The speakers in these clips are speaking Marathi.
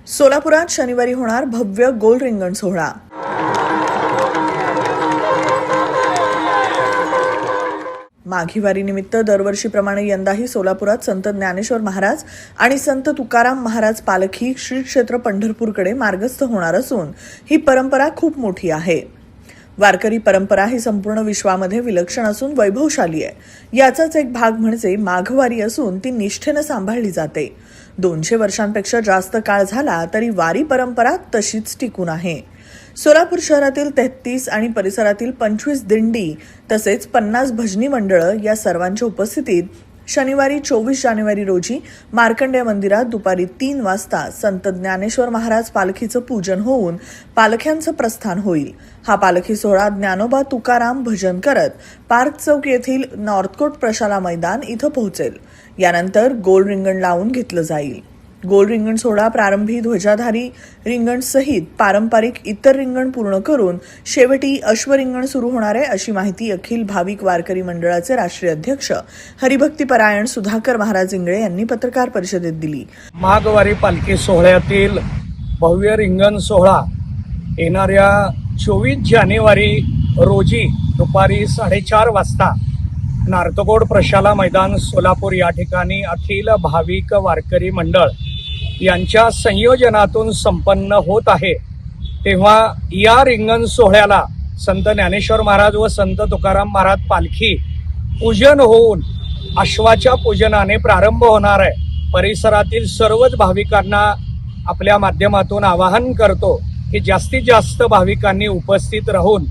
सोलापुरात शनिवारी होणार भव्य गोल रिंगण सोहळा। माघी वारीनिमित्त दरवर्षीप्रमाणे यंदाही सोलापुरात संत ज्ञानेश्वर महाराज आणि संत तुकाराम महाराज पालखी श्री क्षेत्र पंढरपूरकडे मार्गस्थ होणार असून ही परंपरा खूप मोठी आहे। वारकरी परंपरा ही संपूर्ण विश्वामध्ये विलक्षण असून वैभवशाली आहे। याचाच एक भाग म्हणजे माघवारी असून ती निष्ठेने सांभाळली जाते। 200 वर्षांपेक्षा जास्त काळ झाला तरी वारी परंपरा तशीच टिकून आहे। सोलापूर शहरातील 33 आणि परिसरातील 25 दिंडी तसेच 50 भजनी मंडळं या सर्वांच्या उपस्थितीत शनिवारी 24 जानेवारी रोजी मार्कंडेय मंदिरात दुपारी 3 वाजता संत ज्ञानेश्वर महाराज पालखीचं पूजन होऊन पालख्यांचं प्रस्थान होईल। हा पालखी सोहळा ज्ञानोबा तुकाराम भजन करत पार्क चौक येथील नॉर्थकोट प्रशाला मैदान इथं पोहोचेल। यानंतर गोल रिंगण लावून घेतलं जाईल। गोल रिंगण सोहळा प्रारंभी ध्वजाधारी रिंगण सहित पारंपरिक इतर रिंगण पूर्ण करून शेवटी अश्वरिंगण सुरू होणार आहे, अशी माहिती अखिल भाविक वारकरी मंडळाचे राष्ट्रीय अध्यक्ष हरिभक्तीपरायण सुधाकर महाराज इंगळे यांनी पत्रकार परिषदेत दिली। माघवारी पालखी सोहळ्यातील भव्य रिंगण सोहळा येणाऱ्या 24 जानेवारी रोजी दुपारी 4:30 वाजता नार्थकोट प्रशाला मैदान सोलापूर या ठिकाणी अखिल भाविक वारकरी मंडळ यांच्या संयोजनातून संपन्न होत आहे। तेव्हा या रिंगण सोहळ्याला संत ज्ञानेश्वर महाराज व संत तुकाराम महाराज पालखी पूजन होऊन अश्वाच्या पूजनाने प्रारंभ होणार आहे। परिसरातील सर्वच भाविकांना आपल्या माध्यमातून आवाहन करतो की जास्तीत जास्त भाविकांनी उपस्थित राहून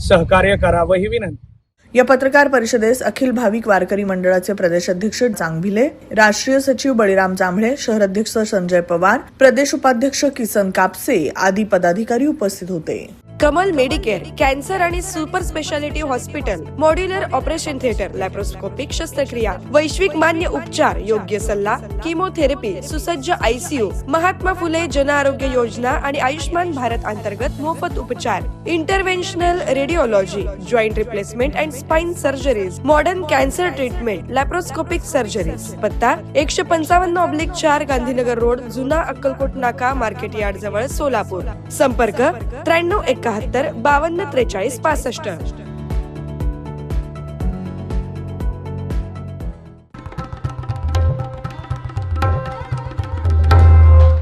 सहकार्य करावं ही विनंती। या पत्रकार परिषदेस अखिल भाविक वारकरी मंडळाचे प्रदेशाध्यक्ष चांगभिले, राष्ट्रीय सचिव बळीराम जांभळे, शहर अध्यक्ष संजय पवार, प्रदेश उपाध्यक्ष किसन कापसे आदी पदाधिकारी उपस्थित होते। कमल मेडिकेअर कॅन्सर आणि super speciality hospital, modular operation theatre, laparoscopic शस्त्रक्रिया, वैश्विक मान्य उपचार, योग्य सल्ला, किमोथेरपी, सुसज्ज आयसीयू, महात्मा फुले जन आरोग्य योजना आणि आयुष्मान भारत अंतर्गत मोफत उपचार, interventional radiology, joint replacement and spine surgeries, modern cancer treatment, laparoscopic surgeries. पत्ता 155/4 गांधीनगर रोड, जुना अक्कलकोट नाका, मार्केट यार्ड जवळ, सोलापूर। संपर्क 93 71 52 43 65।